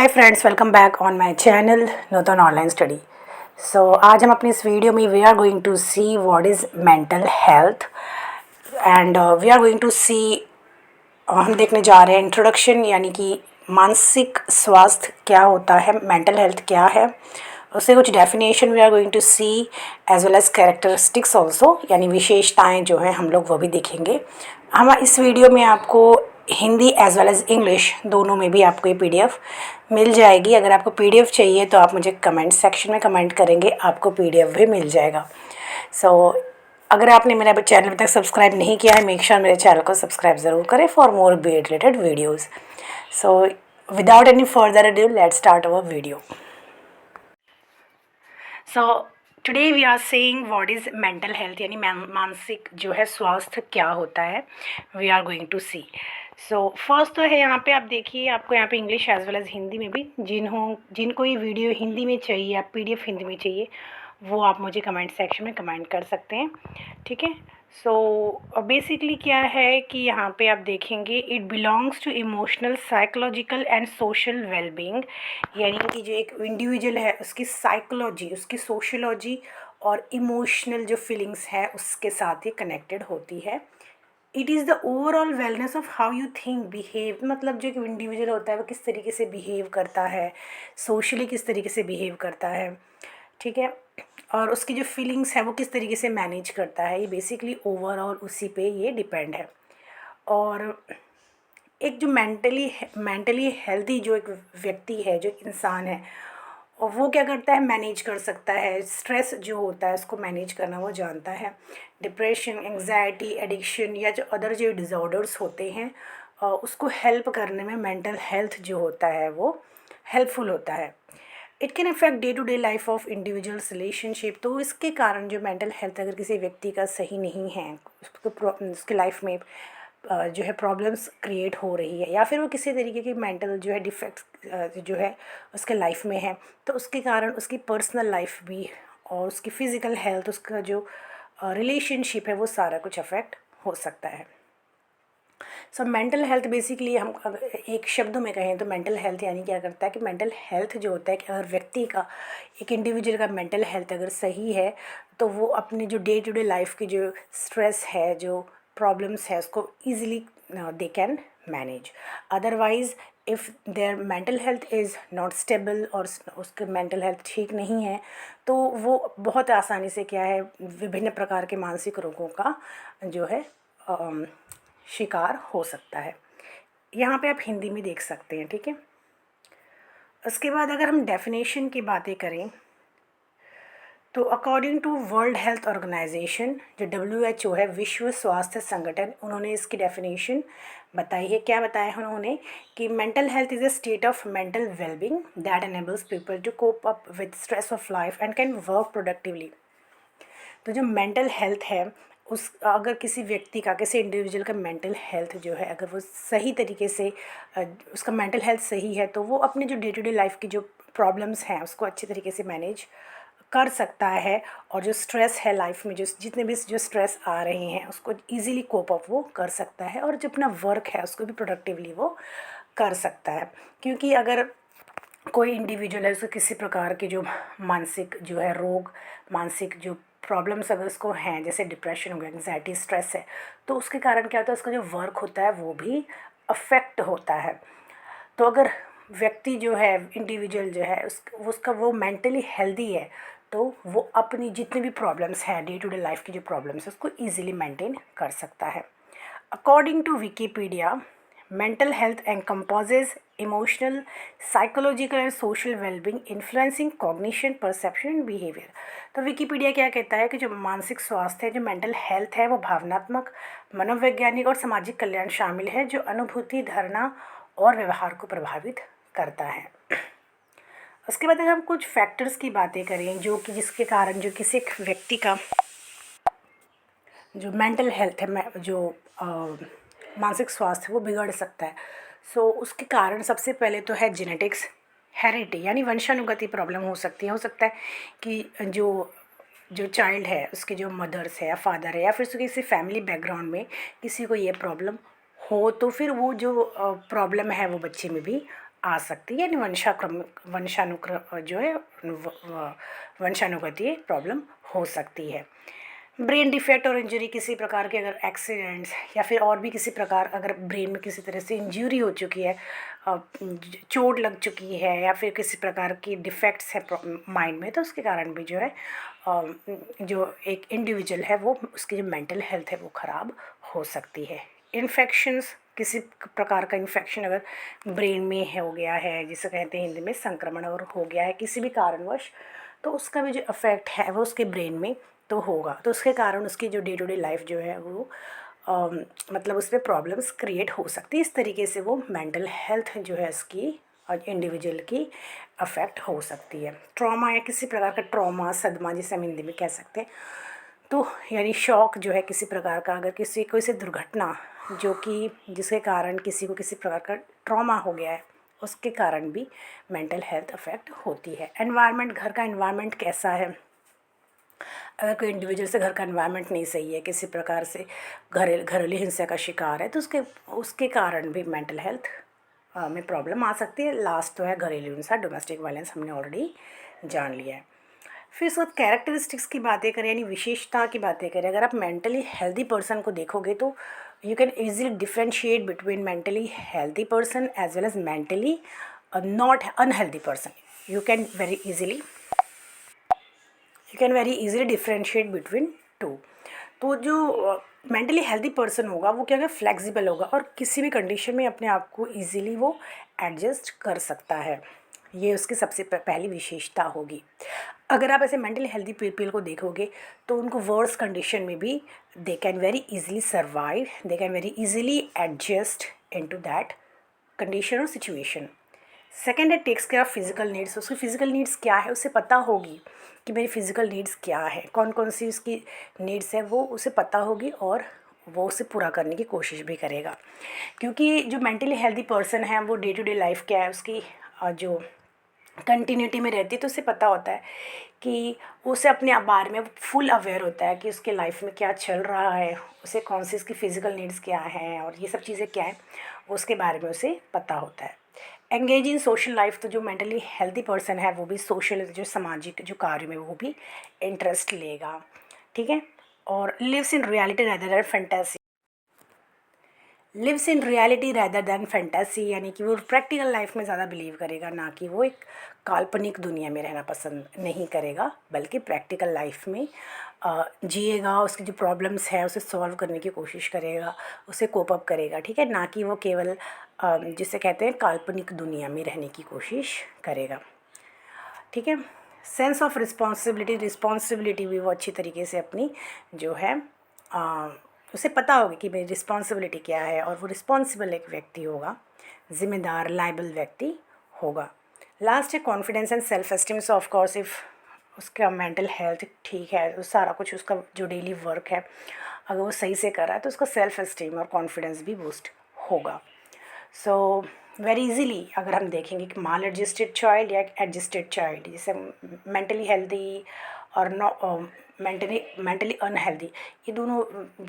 Hi friends, welcome back on my channel Nutan online study. आज हम अपनी इस वीडियो में we are going to see what is mental health and we are going to see हम देखने जा रहे हैं इंट्रोडक्शन, यानी कि मानसिक स्वास्थ्य क्या होता है, मेंटल हेल्थ क्या है, उससे कुछ definition we are going to see as well as characteristics also, यानी विशेषताएं जो हैं हम लोग वो भी देखेंगे। हम इस वीडियो में आपको Hindi as well as English दोनों में भी आपको ये पीडीएफ मिल जाएगी। अगर आपको पीडीएफ चाहिए तो आप मुझे कमेंट सेक्शन में कमेंट करेंगे, आपको पीडीएफ भी मिल जाएगा। अगर आपने मेरा चैनल अभी तक सब्सक्राइब नहीं किया है, मेक श्योर मेरे चैनल को सब्सक्राइब ज़रूर करें for more be related videos. Without any further ado let's start our video. Today we are saying what is mental health, यानी मानसिक जो है स्वास्थ्य क्या होता है, we are going to see. First तो है यहाँ पे आप देखिए, आपको यहाँ पे English as well as Hindi में भी जिनको ये वीडियो हिंदी में चाहिए या पीडीएफ हिंदी में चाहिए वो आप मुझे कमेंट सेक्शन में कमेंट कर सकते हैं, ठीक है। बेसिकली क्या है कि यहाँ पे आप देखेंगे it belongs to emotional, psychological and social wellbeing, यानी कि जो एक इंडिविजुअल है उसकी साइकोलॉजी, उसकी सोशलॉजी और इमोशनल जो फीलिंग्स है उसके साथ ही कनेक्टेड होती है। It is the overall wellness of how you think behave, मतलब जो एक इंडिविजुअल होता है वो किस तरीके से बिहेव करता है, सोशली किस तरीके से बिहेव करता है, ठीक है, और उसकी जो फीलिंग्स है वो किस तरीके से मैनेज करता है, ये बेसिकली ओवरऑल उसी पे ये डिपेंड है। और एक जो मेंटली हेल्दी जो एक व्यक्ति है, जो इंसान है, और वो क्या करता है, मैनेज कर सकता है स्ट्रेस जो होता है, उसको मैनेज करना वो जानता है। डिप्रेशन, एंग्जाइटी, एडिक्शन या जो अदर जो डिसऑर्डर्स होते हैं उसको हेल्प करने में मेंटल हेल्थ जो होता है वो हेल्पफुल होता है। It can affect day to day life of individuals relationship. तो इसके कारण जो मेंटल हेल्थ अगर किसी व्यक्ति का सही नहीं है, उसके लाइफ में जो है प्रॉब्लम्स क्रिएट हो रही है, या फिर वो किसी तरीके की मेंटल जो है डिफेक्ट्स जो है उसके लाइफ में है, तो उसके कारण उसकी पर्सनल लाइफ भी और उसकी फ़िज़िकल हेल्थ, उसका जो रिलेशनशिप है वो सारा कुछ अफेक्ट हो सकता है। मेंटल हेल्थ बेसिकली हम अगर एक शब्दों में कहें तो मेंटल हेल्थ यानी क्या करता है कि मेंटल हेल्थ जो होता है कि अगर व्यक्ति का, एक इंडिविजुअल का मेंटल हेल्थ अगर सही है तो वो अपने जो डे टू डे लाइफ की जो स्ट्रेस है, जो प्रॉब्लम्स है, उसको easily they can manage. Otherwise if their mental health is not stable और उसके मेंटल हेल्थ ठीक नहीं है तो वो बहुत आसानी से क्या है विभिन्न प्रकार के मानसिक रोगों का जो है शिकार हो सकता है। यहाँ पे आप हिंदी में देख सकते हैं, ठीक है। उसके बाद अगर हम डेफिनेशन की बातें करें तो according to World Health Organization, जो WHO है, विश्व स्वास्थ्य संगठन, उन्होंने इसकी डेफिनेशन बताई है। क्या बताया है उन्होंने कि mental health is a state of mental wellbeing that enables people to cope up with stress of life and can work productively. तो जो मेंटल हेल्थ है उस अगर किसी व्यक्ति का, किसी इंडिविजुअल का मेंटल हेल्थ जो है अगर वो सही तरीके से उसका मेंटल हेल्थ सही है तो वो अपने जो डे टू डे लाइफ की जो प्रॉब्लम्स हैं उसको अच्छे तरीके से मैनेज कर सकता है, और जो स्ट्रेस है लाइफ में, जो जितने भी जो स्ट्रेस आ रहे हैं उसको इजीली कोप अप वो कर सकता है, और जो अपना वर्क है उसको भी प्रोडक्टिवली वो कर सकता है। क्योंकि अगर कोई इंडिविजुअल है उसको किसी प्रकार के जो मानसिक जो है रोग, मानसिक जो प्रॉब्लम्स अगर उसको हैं, जैसे डिप्रेशन हो गया, एंग्जाइटी, स्ट्रेस है, तो उसके कारण क्या होता है उसका जो वर्क होता है वो भी अफेक्ट होता है। तो अगर व्यक्ति जो है, इंडिविजुअल जो है, उसका वो मेंटली हेल्दी है तो वो अपनी जितनी भी प्रॉब्लम्स हैं, डे टू डे लाइफ की जो प्रॉब्लम्स है उसको ईजिली मेंटेन कर सकता है। According to Wikipedia, mental health encompasses emotional, psychological and social well-being influencing cognition, perception and behavior। तो विकीपीडिया क्या कहता है कि जो मानसिक स्वास्थ्य है, जो मेंटल हेल्थ है, वो भावनात्मक, मनोवैज्ञानिक और सामाजिक कल्याण शामिल है जो अनुभूति, धारणा और व्यवहार को प्रभावित करता है। उसके बाद अगर हम कुछ फैक्टर्स की बातें करें जो कि जिसके कारण जो किसी व्यक्ति का जो मेंटल हेल्थ है, जो मानसिक स्वास्थ्य वो बिगड़ सकता है। उसके कारण सबसे पहले तो है जेनेटिक्स, हेरिडिटी यानी वंशानुगति प्रॉब्लम हो सकती है। हो सकता है कि जो चाइल्ड है उसके जो मदर्स है या फादर है या फिर किसी फैमिली बैकग्राउंड में किसी को ये प्रॉब्लम हो तो फिर वो जो प्रॉब्लम है वो बच्चे में भी आ सकती है, यानी वंशानुक्रम जो है वंशानुगतीय प्रॉब्लम हो सकती है। ब्रेन डिफेक्ट और इंजरी, किसी प्रकार के अगर एक्सीडेंट्स या फिर और भी किसी प्रकार अगर ब्रेन में किसी तरह से इंजरी हो चुकी है, चोट लग चुकी है या फिर किसी प्रकार की डिफेक्ट्स है माइंड में, तो उसके कारण भी जो है जो एक इंडिविजुअल है वो उसकी जो मेंटल हेल्थ है वो ख़राब हो सकती है। इन्फेक्शंस, किसी प्रकार का इन्फेक्शन अगर ब्रेन में हो गया है, जिसे कहते हैं हिंदी में संक्रमण, अगर हो गया है किसी भी कारणवश, तो उसका भी जो इफ़ेक्ट है वो उसके ब्रेन में तो होगा, तो उसके कारण उसकी जो डे टू डे लाइफ जो है वो मतलब उस पर प्रॉब्लम्स क्रिएट हो सकती है। इस तरीके से वो मेंटल हेल्थ जो है इसकी और इंडिविजुअल की अफेक्ट हो सकती है। ट्रॉमा या किसी प्रकार का ट्रॉमा, सदमा जिसे हम हिंदी में कह सकते हैं, तो यानी शॉक जो है किसी प्रकार का, अगर किसी कोई से दुर्घटना जो कि जिसके कारण किसी को किसी प्रकार का ट्रॉमा हो गया है, उसके कारण भी मेंटल हेल्थ अफेक्ट होती है। एनवायरनमेंट, घर का एनवायरनमेंट कैसा है, अगर कोई इंडिविजुअल से घर का एनवायरनमेंट नहीं सही है, किसी प्रकार से घरेलू हिंसा का शिकार है, तो उसके उसके कारण भी मेंटल हेल्थ में प्रॉब्लम आ सकती है। लास्ट तो है घरेलू हिंसा, डोमेस्टिक वायलेंस, हमने ऑलरेडी जान लिया है। फिर उसके बाद कैरेक्टरिस्टिक्स की बातें करें, यानी विशेषता की बातें करें, अगर आप मेंटली हेल्दी पर्सन को देखोगे तो you can easily differentiate between mentally healthy person as well as mentally not unhealthy person. You can very easily differentiate between two. तो जो मेंटली हेल्दी पर्सन होगा वो क्या होगा, फ्लेक्सिबल होगा और किसी भी कंडीशन में अपने आप को इजीली वो एडजस्ट कर सकता है। ये उसकी सबसे पहली विशेषता होगी। अगर आप ऐसे मेंटली हेल्दी पीपल को देखोगे तो उनको वर्स कंडीशन में भी they can very easily survive, they can very easily adjust into that condition और सिचुएशन। सेकेंड है takes care of physical needs, उसकी फिजिकल नीड्स क्या है उसे पता होगी कि मेरी फिजिकल नीड्स क्या है, कौन कौन सी उसकी नीड्स है वो उसे पता होगी और वो उसे पूरा करने की कोशिश भी करेगा। क्योंकि जो मेंटली हेल्दी पर्सन है वो डे टू डे लाइफ क्या है उसकी जो कंटिन्यूटी में रहती है, तो उसे पता होता है कि उसे अपने बारे में फुल अवेयर होता है कि उसके लाइफ में क्या चल रहा है, उसे कौन सी उसकी फ़िज़िकल नीड्स क्या हैं और ये सब चीज़ें क्या हैं उसके बारे में उसे पता होता है। एंगेज इन सोशल लाइफ, तो जो मेंटली हेल्दी पर्सन है वो भी सोशल जो सामाजिक जो कार्य में वो भी इंटरेस्ट लेगा, ठीक है। और lives in reality rather than fantasy, lives in reality rather than fantasy, यानी कि वो प्रैक्टिकल लाइफ में ज़्यादा बिलीव करेगा, ना कि वो एक काल्पनिक दुनिया में रहना पसंद नहीं करेगा, बल्कि प्रैक्टिकल लाइफ में जिएगा, उसकी जो प्रॉब्लम्स है उसे सॉल्व करने की कोशिश करेगा, उसे कोप अप करेगा, ठीक है, ना कि वो केवल जिसे कहते हैं काल्पनिक दुनिया में रहने की कोशिश करेगा, ठीक है। सेंस ऑफ रिस्पॉन्सिबिलिटी भी वो अच्छी तरीके से अपनी जो है उसे पता होगा कि मेरी रिस्पॉन्सिबिलिटी क्या है और वो रिस्पॉन्सिबल एक व्यक्ति होगा, जिम्मेदार लायबल व्यक्ति होगा। लास्ट है confidence and self esteem. So of course if उसका मेंटल हेल्थ ठीक है, तो सारा कुछ उसका जो डेली वर्क है अगर वो सही से कर रहा है तो उसका सेल्फ एस्टीम और कॉन्फिडेंस भी बूस्ट होगा। सो वेरी इजीली अगर हम देखेंगे कि माल एडजस्टेड चाइल्ड या एडजस्टेड चाइल्ड, जैसे मेंटली हेल्दी और मेंटली अनहेल्दी, ये दोनों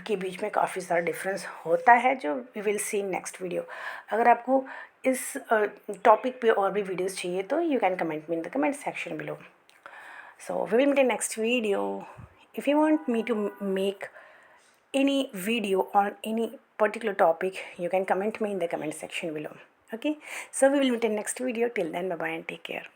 के बीच में काफ़ी सारा डिफरेंस होता है जो we will see next video. अगर आपको इस टॉपिक पे और भी वीडियोस चाहिए तो you can comment me in the comment section below. So we will meet in next video. If you want me to make any video on any particular topic, you can comment me in the comment section below. Okay, so we will meet in next video. Till then, bye bye and take care.